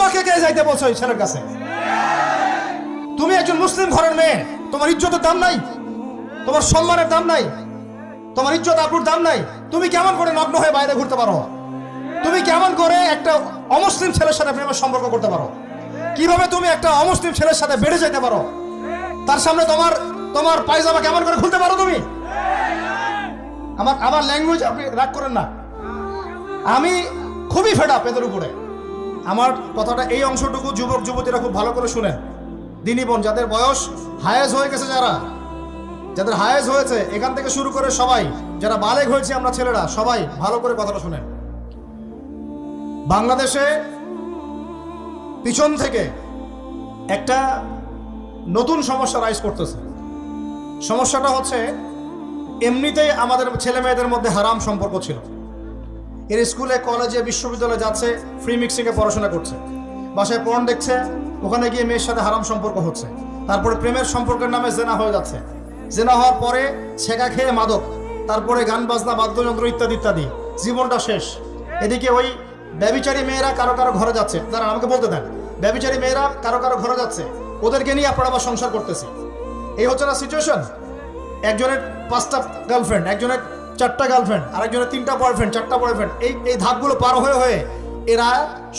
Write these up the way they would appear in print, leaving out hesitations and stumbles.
তোমাকে কে যাইতে বলছো এই ছেলের কাছে? তুমি একজন মুসলিম ঘরের মেয়ে, তোমার ইজ্জতের দাম নাই, তোমার সম্মানের দাম নাই, তোমার ইজ্জত আবরুর দাম নাই। তুমি কেমন করে নগ্ন হয়ে বাইরে ঘুরতে পারো? তুমি কেমন করে একটা অমুসলিম ছেলের সাথে প্রেমের সম্পর্ক করতে পারো? কিভাবে তুমি একটা অমুসলিম ছেলের সাথে বেড়ে যেতে পারো? তার সামনে তোমার পায়জামা কেমন করে খুলতে পারো তুমি? আমার ল্যাঙ্গুয়েজ আপনি রাগ করেন না, আমি খুবই ফেড আপ এদের উপরে। আমার কথাটা এই অংশটুকু যুবক যুবতীরা খুব ভালো করে শুনেন। দিনী বোন, যাদের বয়স হায়েজ হয়ে গেছে, যাদের হায়েজ হয়েছে, এখান থেকে শুরু করে সবাই যারা বালেগ হয়েছে আমরা ছেলেরা, সবাই ভালো করে কথাটা শুনেন। বাংলাদেশে পিছন থেকে একটা নতুন সমস্যা রাইজ করতেছে। সমস্যাটা হচ্ছে, এমনিতেই আমাদের ছেলে মেয়েদের মধ্যে হারাম সম্পর্ক ছিল। এর স্কুলে কলেজে বিশ্ববিদ্যালয়ে যাচ্ছে, ফ্রি মিক্সিংয়ে পড়াশোনা করছে, বাসায় পর্ন দেখছে, ওখানে গিয়ে মেয়ের সাথে হারাম সম্পর্ক হচ্ছে, তারপরে প্রেমের সম্পর্কের নামে জেনা হয়ে যাচ্ছে, জেনা হওয়ার পরে ছেঁকা খেয়ে মাদক, তারপরে গান বাজনা বাদ্যযন্ত্র ইত্যাদি ইত্যাদি, জীবনটা শেষ। এদিকে ওই ব্যভিচারী মেয়েরা কারো কারো ঘরে যাচ্ছে, দাঁড়ান আমাকে বলতে দেন, ব্যভিচারী মেয়েরা কারো কারো ঘরে যাচ্ছে, ওদেরকে নিয়ে আপনারা আবার সংসার করতেছে। এই হচ্ছে না সিচুয়েশন? একজনের 5টা গার্লফ্রেন্ড, একজনের 4টা গার্লফ্রেন্ড, আরেকজনের 3টা বয়ফ্রেন্ড, 4টা বয়ফ্রেন্ড, এই ধাপগুলো পার হয়ে হয়ে এরা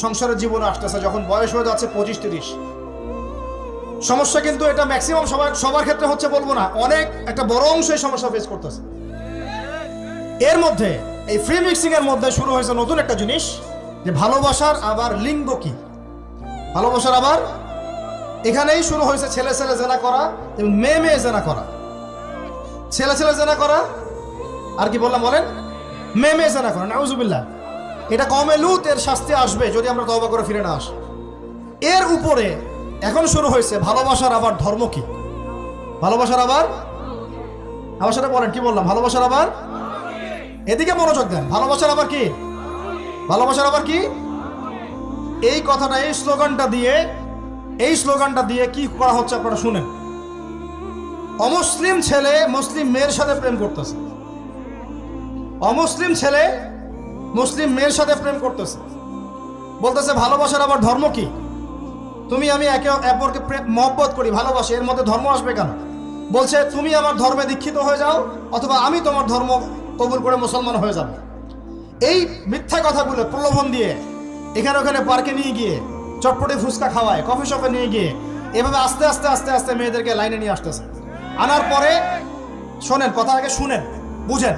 সংসারের জীবনে আসতেছে যখন বয়স হয়ে যাচ্ছে 25-30। সমস্যা কিন্তু এটা ম্যাক্সিমাম সবার ক্ষেত্রে হচ্ছে বলবো না, অনেক একটা বড় অংশ এই সমস্যা ফেস করতেছে। এর মধ্যে এই ফ্রি মিক্সিং এর মধ্যে শুরু হয়েছে নতুন একটা জিনিস, যে ভালোবাসার আবার লিঙ্গ কি, ভালোবাসার আবার এখানেই শুরু হয়েছে ছেলে ছেলে জেনা করা এবং মেয়ে মেয়ে জেনা করা। ছেলে ছেলে জেনা করা আর কি বললাম বলেন, মেয়ে মেয়ে জেনা করা, নাউজুবিল্লাহ। এটা কমে লুত, এর শাস্তি আসবে যদি আমরা তওবা করে ফিরে না আসি। এর উপরে এখন শুরু হয়েছে ভালোবাসার আবার ধর্ম কি, ভালোবাসার আবার, আমার সাথে বলেন কি বললাম, ভালোবাসার আবার, এদিকে মনোযোগ দেন, ভালোবাসার আবার কি, ভালোবাসার আবার কি। এই কথাটা, এই স্লোগানটা দিয়ে কি করা হচ্ছে আপনারা শুনেন। অমুসলিম ছেলে মুসলিম মেয়ের সাথে প্রেম করতেছে, অমুসলিম ছেলে মুসলিম মেয়ের সাথে প্রেম করতেছে, বলতেছে ভালোবাসার আবার ধর্ম কি। তুমি আমি একে অপরকে মহব্বত করি, ভালোবাসি, এর মধ্যে ধর্ম আসবে কেন? বলছে তুমি আমার ধর্মে দীক্ষিত হয়ে যাও, অথবা আমি তোমার ধর্ম কবুল করে মুসলমান হয়ে যাব। এই মিথ্যা কথাগুলো প্রলোভন দিয়ে এখানে ওখানে পার্কে নিয়ে গিয়ে চটপটে ফুচকা খাওয়ায়, কফি শপে নিয়ে গিয়ে এভাবে আস্তে আস্তে আস্তে আস্তে মেয়েদেরকে লাইনে নিয়ে আসতেছে। আনার পরে শোনেন, কথা আগে শুনেন, বুঝেন।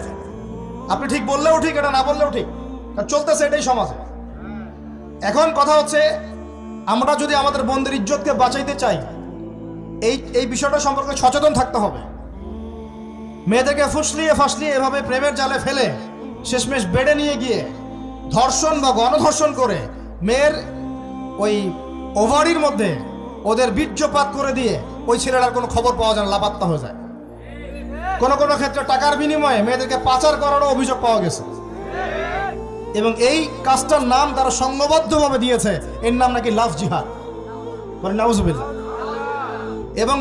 আপনি ঠিক বললেও ঠিক, এটা না বললেও ঠিক, চলতেছে এটাই সমাজে। এখন কথা হচ্ছে, আমরা যদি আমাদের বোনদের ইজ্জতকে বাঁচাইতে চাই, এই বিষয়টা সম্পর্কে সচেতন থাকতে হবে। মেয়েদেরকে ফাঁসলিয়ে এভাবে প্রেমের জালে ফেলে শেষমেশ বেডে নিয়ে গিয়ে ধর্ষণ বা গণধর্ষণ করে মেয়ের ওই ওভারির মধ্যে ওদের বীর্যপাত করে দিয়ে ওই ছেলেটার কোনো খবর পাওয়া যায় না, লাপাত্তা হয়ে যায়। কোনো কোনো ক্ষেত্রে টাকার বিনিময়ে মেয়েদেরকে পাচার করারও অভিযোগ পাওয়া গেছে। এবং এই কাজটার নাম তারা সংঘবদ্ধভাবে দিয়েছে, এর নাম নাকি লাভ জিহাদ, মানে নাউজুবিল্লাহ। এবং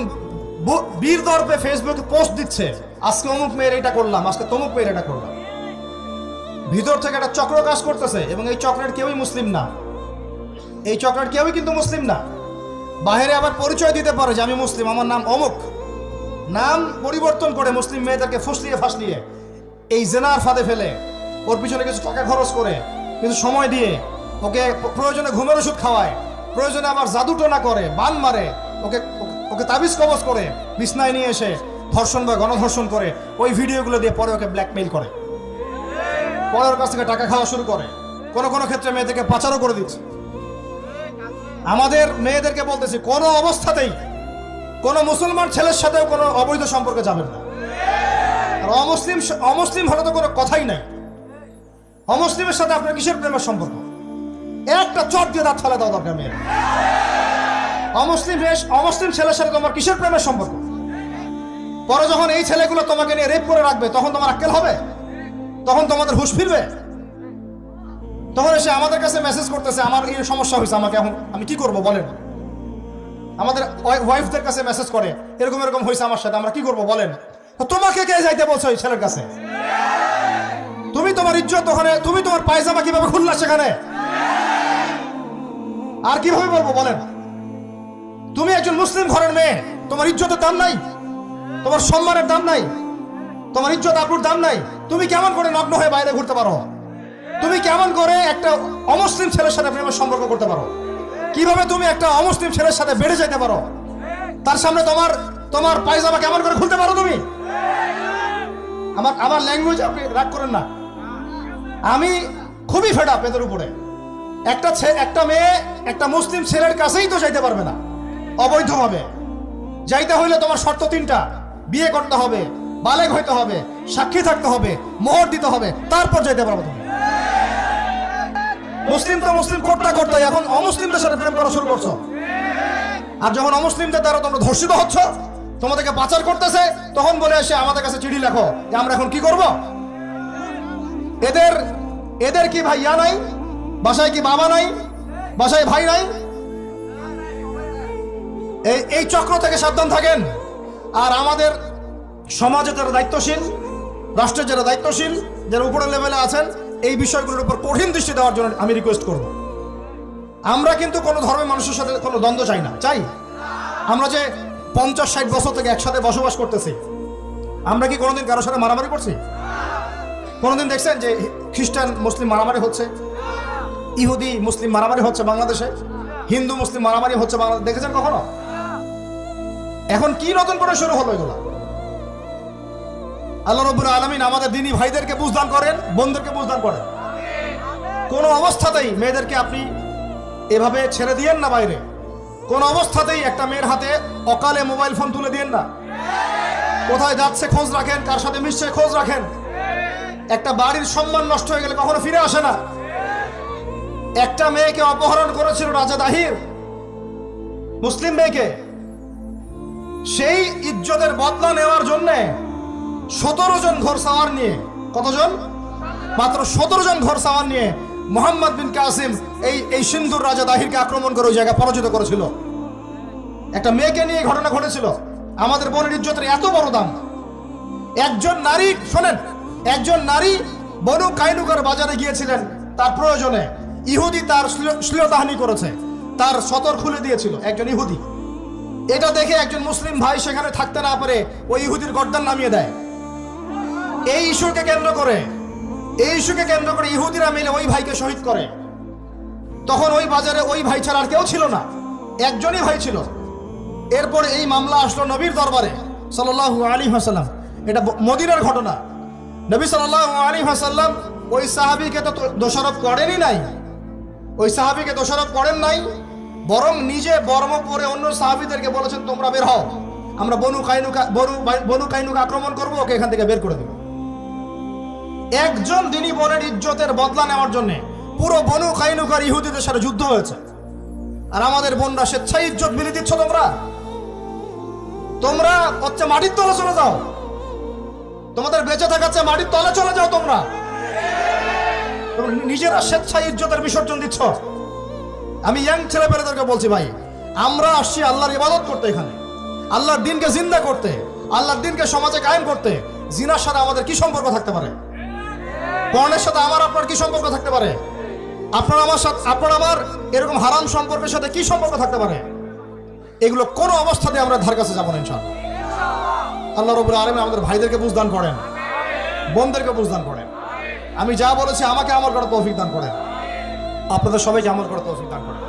বীর দর্পে ফেসবুকে পোস্ট দিচ্ছে, আজকে অমুক মেয়ের এটা করলাম, আজকে তমুক মেয়ের এটা করলাম। ভিতর থেকে একটা চক্র কাজ করতেছে, এবং এই চক্রের কেউই মুসলিম না, এই চক্রের কেউই কিন্তু মুসলিম না। বাইরে আবার পরিচয় দিতে পারে যে আমি মুসলিম, আমার নাম অমুক, নাম পরিবর্তন করে মুসলিম মেয়েদেরকে ফাঁসলিয়ে এই জেনার ফাঁদে ফেলে ওর পিছনে কিছু টাকা খরচ করে, কিছু সময় দিয়ে ওকে প্রয়োজনে ঘুমের ওষুধ খাওয়ায়, প্রয়োজনে আবার জাদুটোনা করে, বান মারে, ওকে তাবিজ কবজ করে বিছনায় নিয়ে এসে ধর্ষণ বা গণধর্ষণ করে ওই ভিডিওগুলো দিয়ে পরে ওকে ব্ল্যাকমেইল করে, পরে ওর কাছ থেকে টাকা খাওয়া শুরু করে। কোনো কোনো ক্ষেত্রে মেয়েদেরকে পাচারও করে দিচ্ছে। আমাদের মেয়েদেরকে বলতেছি, কোনো অবস্থাতেই কোনো মুসলমান ছেলের সাথেও কোনো অবৈধ সম্পর্কে যাবেন না। আর অমুসলিম হলে তো কোনো কথাই নাই। অমুসলিমের সাথে আপনার কিসের প্রেমের সম্পর্ক? একটা চট দিয়ে দাঁত ফেলে দাও দরকার মেয়ের। অমুসলিম ছেলের সাথে তোমার কিসের প্রেমের সম্পর্ক? পরে যখন এই ছেলেগুলো তোমাকে নিয়ে রেপ করে রাখবে, তখন তোমার আক্কেল হবে? তখন তোমাদের হুঁশ ফিরবে? তখন এসে আমাদের কাছে মেসেজ করতেছে, আমার এই সমস্যা হয়েছে, আমাকে এখন আমি কি করব বলেন। আমাদের ওয়াইফদের কাছে মেসেজ করে, এরকম এরকম হয়েছে আমার সাথে, আমরা কি করব বলেন। তোমাকে কে যাইতে বলছো এই ছেলের কাছে? তুমি তোমার ইজ্জত ওখানে, তুমি তোমার পায়জামা কিভাবে খুললা সেখানে? আর কিভাবে বলবো বলেন? তুমি একজন মুসলিম ঘরের মেয়ে, তোমার ইজ্জতের দাম নাই, তোমার সম্মানের দাম নাই, তোমার ইজ্জত আবরুর দাম নাই। তুমি কেমন করে নগ্ন হয়ে বাইরে ঘুরতে পারো? তুমি কেমন করে একটা অমুসলিম ছেলের সাথে প্রেমের সম্পর্ক করতে পারো? কিভাবে তুমি একটা অমুসলিম ছেলের সাথে বেড়ে যেতে পারো? তার সামনে তোমার পায়জামা কেমন করে খুলতে পারো তুমি? আমার ল্যাঙ্গুয়েজ আপনি রাগ করেন না। আমি খুবই ফেড আপ এদের উপরে। একটা মেয়ে একটা মুসলিম ছেলের কাছেই তো যাইতে পারবে না অবৈধভাবে। যাইতে হইলে তোমার শর্ত 3টা: বিয়ে করতে হবে, বালেগ হইতে হবে, সাক্ষী থাকতে হবে, মোহর দিতে হবে, তারপর যাইতে পারবে তুমি। মুসলিম তো মুসলিম করতে এখন অমুসলিমদের সাথে প্রেম করা শুরু করছো। আর যখন অমুসলিমদের দ্বারা তোমরা ধর্ষিত হচ্ছ, তোমাদেরকে পাচার করতেছে, তখন বলে এসে আমাদের কাছে চিঠি লেখো যে আমরা এখন কি করব। এদের কি ভাইয়া নাই? বাসায় কি বাবা নাই? বাসায় ভাই নাই? এই চক্র থেকে সাবধান থাকেন। আর আমাদের সমাজে যারা দায়িত্বশীল, রাষ্ট্রের যারা দায়িত্বশীল, যারা উপরের লেভেলে আছেন, এই বিষয়গুলোর উপর কঠিন দৃষ্টি দেওয়ার জন্য আমি রিকোয়েস্ট করব। আমরা কিন্তু কোনো ধর্মের মানুষের সাথে কোনো দ্বন্দ্ব চাই না। চাই আমরা যে 50-60 বছর থেকে একসাথে বসবাস করতেছি, আমরা কি কোনোদিন কারোর সাথে মারামারি করছি? কোনোদিন দেখছেন যে খ্রিস্টান মুসলিম মারামারি হচ্ছে? ইহুদি মুসলিম মারামারি হচ্ছে বাংলাদেশে? হিন্দু মুসলিম মারামারি হচ্ছে বাংলাদেশে? দেখেছেন কখনো? এখন কি নতুন করে শুরু হলো এগুলা? আল্লাহ রাব্বুল আলামিন আমাদের দ্বীনি ভাইদেরকে বুঝদান করেন, বোনদেরকে বুঝদান করেন। কোন অবস্থাতেই মেয়েদেরকে আপনি এভাবে ছেড়ে দিয়েন না বাইরে। কোন অবস্থাতেই একটা মেয়ের হাতে অকালে মোবাইল ফোন তুলে দিয়েন না। কোথায় যাচ্ছে খোঁজ রাখেন, কার সাথে মিশছে খোঁজ রাখেন। একটা বাড়ির সম্মান নষ্ট হয়ে গেলে কখনো ফিরে আসে না। একটা মেয়েকে অপহরণ করেছিল রাজা দাহির, মুসলিম মেয়েকে। সেই ইজ্জতের বদলা নেওয়ার জন্য 17 জন ঘোর সাওয়ার নিয়ে, কতজন? মাত্র 17 জন ঘোর সাওয়ার নিয়ে মোহাম্মদ বিন কাসিম এই সিন্ধুর রাজা দাহিরকে আক্রমণ করে ওই জায়গা পরাজিত করেছিল। একটা মেয়েকে নিয়ে ঘটনা ঘটেছিল। আমাদের বোনের ইজ্জতের এত বড় দাম। একজন নারী, শোনেন, একজন নারী বনু কাইনুকার বাজারে গিয়েছিলেন তার প্রয়োজনে। ইহুদি তার শ্লীলতাহানি করেছে, তার সতর খুলে দিয়েছিল একজন ইহুদি। এটা দেখে একজন মুসলিম ভাই সেখানে থাকতে না পারে ওই ইহুদির গর্দান নামিয়ে দেয়। এই ইস্যুকে কেন্দ্র করে ইহুদিরা মিলে ওই ভাইকে শহীদ করে। তখন ওই বাজারে ওই ভাই ছাড়া আর কেউ ছিল না, একজনই ভাই ছিল। এরপরে এই মামলা আসলো নবীর দরবারে সাল্লাল্লাহু আলাইহি ওয়াসাল্লাম। এটা মদিনার ঘটনা। নবী সাল্লাল্লাহু আলাইহি ওয়াসাল্লাম ওই সাহাবীকে তো দোষারোপ করেনই নাই, ওই সাহাবীকে দোষারোপ করেন নাই, বরং নিজে বর্ম পরে অন্য সাহাবীদেরকে বলেছেন তোমরা বের হও, আমরা বনু কাইনুকা আক্রমণ করবো, ওকে এখান থেকে বের করে দেব। একজন দিনী বোনের ইজ্জতের বদলা নেওয়ার জন্য পুরো বনু কাইনুকার ইহুদিদের সাথে যুদ্ধ হয়েছে। আর আমাদের বোনরা স্বেচ্ছায় ইজ্জত বিলি দিচ্ছ। তোমরা হচ্ছে মাটির তলে চলে যাও, তোমাদের বেঁচে থাকাচ্ছে মাটির তলে চলে যাও। তোমরা নিজেরা স্বেচ্ছায় ইজ্জতের বিসর্জন দিচ্ছ। আমি ইয়াং ছেলেপেলেদেরকে বলছি, ভাই, আমরা আসছি আল্লাহর ইবাদত করতে, এখানে আল্লাহর দিনকে জিন্দা করতে, আল্লাহর দিনকে সমাজে কায়েম করতে। জিনার সাথে আমাদের কি সম্পর্ক থাকতে পারে? পর্নের সাথে আমার আপনার কি সম্পর্ক থাকতে পারে? আপনার আমার এরকম হারাম সম্পর্কের সাথে কি সম্পর্ক থাকতে পারে? এগুলো কোনো অবস্থাতে আমরা ধার কাছে যাবো না ইনশাআল্লাহ। আল্লাহ রাব্বুল আলামিন আমাদের ভাইদেরকে বুঝদান করেন, বোনদেরকে বুঝদান করেন। আমি যা বলেছি আমাকে আমল করার তৌফিক দান করেন, আপনাদের সবাইকে আমল করার তৌফিক দান করেন।